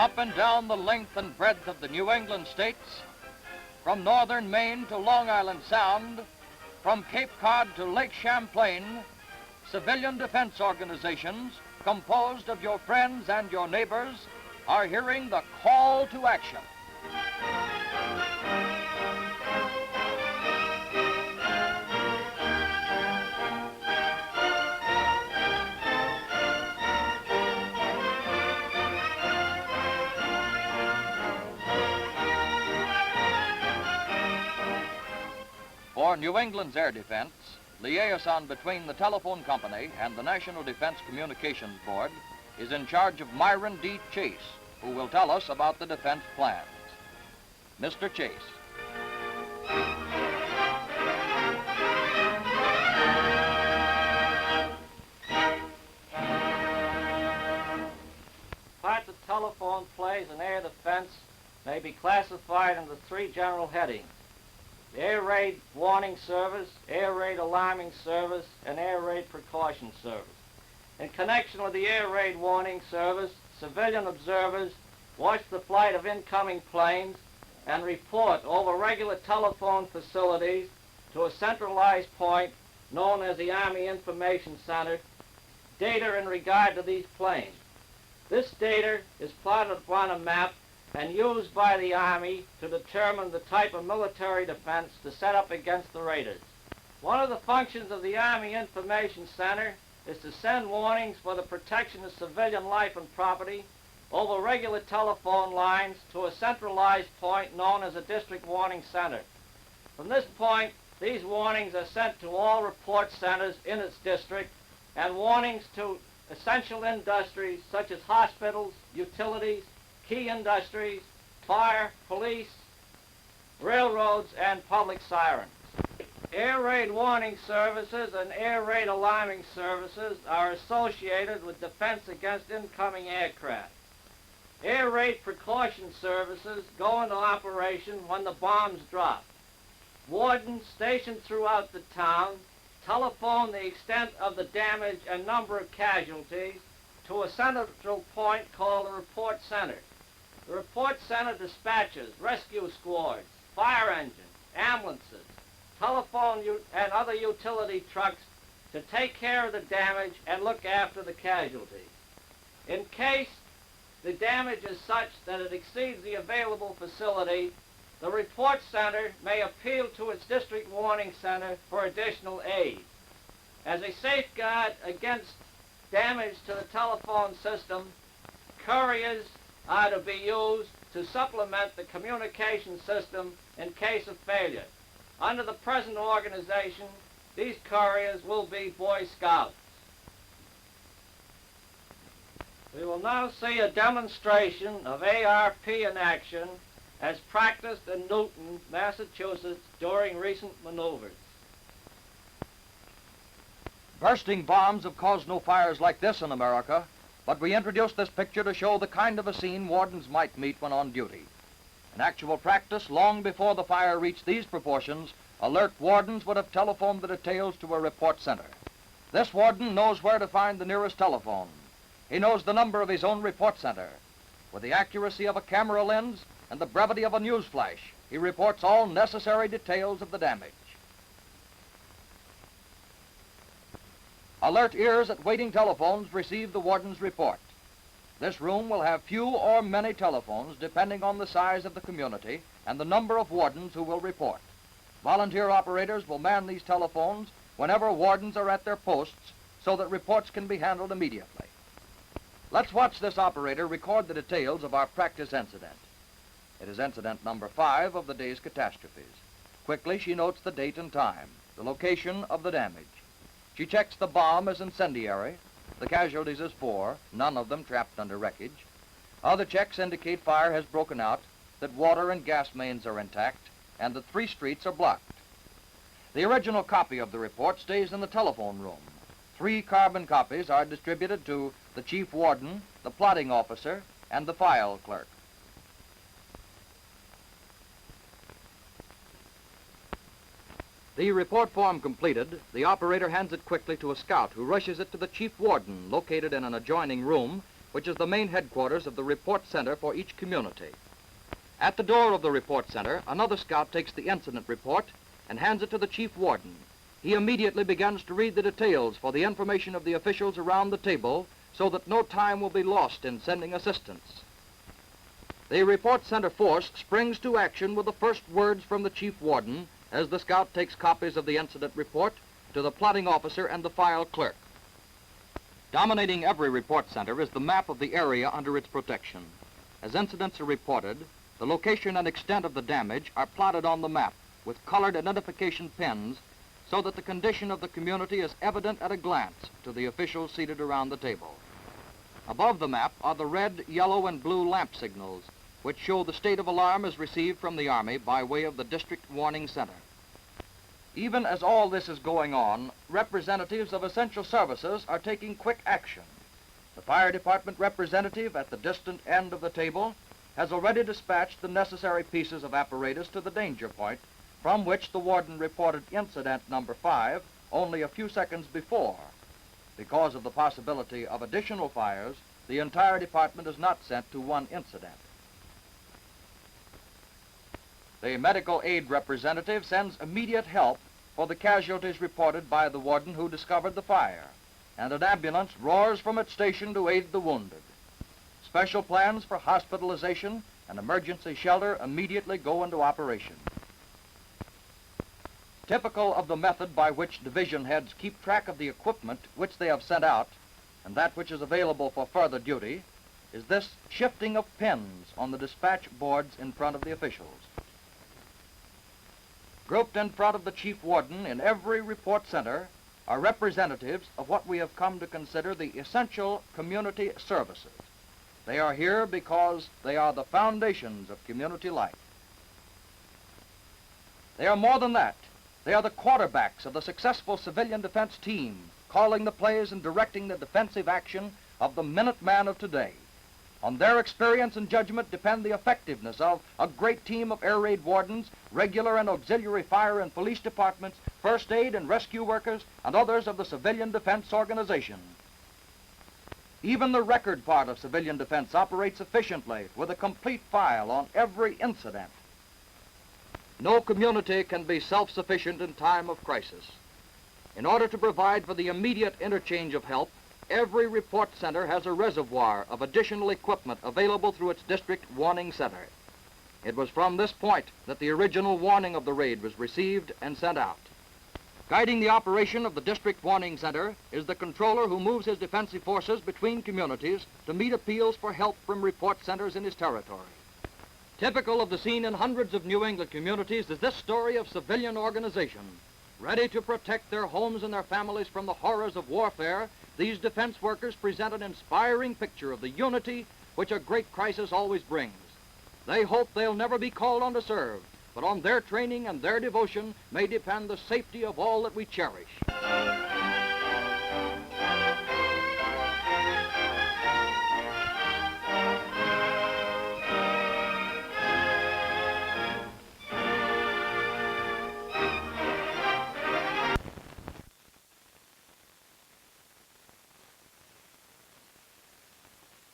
Up and down the length and breadth of the New England states, from northern Maine to Long Island Sound, from Cape Cod to Lake Champlain, civilian defense organizations composed of your friends and your neighbors are hearing the call to action. For New England's air defense, liaison between the telephone company and the National Defense Communications Board is in charge of Myron D. Chase, who will tell us about the defense plans. Mr. Chase. Part the telephone plays in air defense may be classified into three general headings: the air raid warning service, air raid alarming service, and air raid precaution service. In connection with the air raid warning service, civilian observers watch the flight of incoming planes and report over regular telephone facilities to a centralized point known as the Army Information Center data in regard to these planes. This data is plotted upon a map and used by the Army to determine the type of military defense to set up against the raiders. One of the functions of the Army Information Center is to send warnings for the protection of civilian life and property over regular telephone lines to a centralized point known as a district warning center. From this point, these warnings are sent to all report centers in its district, and warnings to essential industries such as hospitals, utilities, key industries, fire, police, railroads, and public sirens. Air raid warning services and air raid alarming services are associated with defense against incoming aircraft. Air raid precaution services go into operation when the bombs drop. Wardens stationed throughout the town telephone the extent of the damage and number of casualties to a central point called the report center. The report center dispatches rescue squads, fire engines, ambulances, telephone and other utility trucks to take care of the damage and look after the casualties. In case the damage is such that it exceeds the available facility, the report center may appeal to its district warning center for additional aid. As a safeguard against damage to the telephone system, couriers are to be used to supplement the communication system in case of failure. Under the present organization, these couriers will be Boy Scouts. We will now see a demonstration of ARP in action as practiced in Newton, Massachusetts during recent maneuvers. Bursting bombs have caused no fires like this in America, but we introduced this picture to show the kind of a scene wardens might meet when on duty. In actual practice, long before the fire reached these proportions, alert wardens would have telephoned the details to a report center. This warden knows where to find the nearest telephone. He knows the number of his own report center. With the accuracy of a camera lens and the brevity of a news flash, he reports all necessary details of the damage. Alert ears at waiting telephones receive the warden's report. This room will have few or many telephones depending on the size of the community and the number of wardens who will report. Volunteer operators will man these telephones whenever wardens are at their posts so that reports can be handled immediately. Let's watch this operator record the details of our practice incident. It is incident number 5 of the day's catastrophes. Quickly, she notes the date and time, the location of the damage. She checks the bomb as incendiary, the casualties as 4, none of them trapped under wreckage. Other checks indicate fire has broken out, that water and gas mains are intact, and that 3 streets are blocked. The original copy of the report stays in the telephone room. 3 carbon copies are distributed to the chief warden, the plotting officer, and the file clerk. The report form completed, the operator hands it quickly to a scout who rushes it to the chief warden, located in an adjoining room, which is the main headquarters of the report center for each community. At the door of the report center, another scout takes the incident report and hands it to the chief warden. He immediately begins to read the details for the information of the officials around the table so that no time will be lost in sending assistance. The report center force springs to action with the first words from the chief warden as the scout takes copies of the incident report to the plotting officer and the file clerk. Dominating every report center is the map of the area under its protection. As incidents are reported, the location and extent of the damage are plotted on the map with colored identification pins so that the condition of the community is evident at a glance to the officials seated around the table. Above the map are the red, yellow, and blue lamp signals, which show the state of alarm is received from the Army by way of the District Warning Center. Even as all this is going on, representatives of essential services are taking quick action. The fire department representative at the distant end of the table has already dispatched the necessary pieces of apparatus to the danger point from which the warden reported incident number 5 only a few seconds before. Because of the possibility of additional fires, the entire department is not sent to one incident. The medical aid representative sends immediate help for the casualties reported by the warden who discovered the fire, and an ambulance roars from its station to aid the wounded. Special plans for hospitalization and emergency shelter immediately go into operation. Typical of the method by which division heads keep track of the equipment which they have sent out and that which is available for further duty is this shifting of pins on the dispatch boards in front of the officials. Grouped in front of the chief warden in every report center are representatives of what we have come to consider the essential community services. They are here because they are the foundations of community life. They are more than that. They are the quarterbacks of the successful civilian defense team, calling the plays and directing the defensive action of the Minuteman of today. On their experience and judgment depend the effectiveness of a great team of air raid wardens, regular and auxiliary fire and police departments, first aid and rescue workers, and others of the civilian defense organization. Even the record part of civilian defense operates efficiently with a complete file on every incident. No community can be self-sufficient in time of crisis. In order to provide for the immediate interchange of help, every report center has a reservoir of additional equipment available through its district warning center. It was from this point that the original warning of the raid was received and sent out. Guiding the operation of the district warning center is the controller who moves his defensive forces between communities to meet appeals for help from report centers in his territory. Typical of the scene in hundreds of New England communities is this story of civilian organization. Ready to protect their homes and their families from the horrors of warfare, these defense workers present an inspiring picture of the unity which a great crisis always brings. They hope they'll never be called on to serve, but on their training and their devotion may depend the safety of all that we cherish.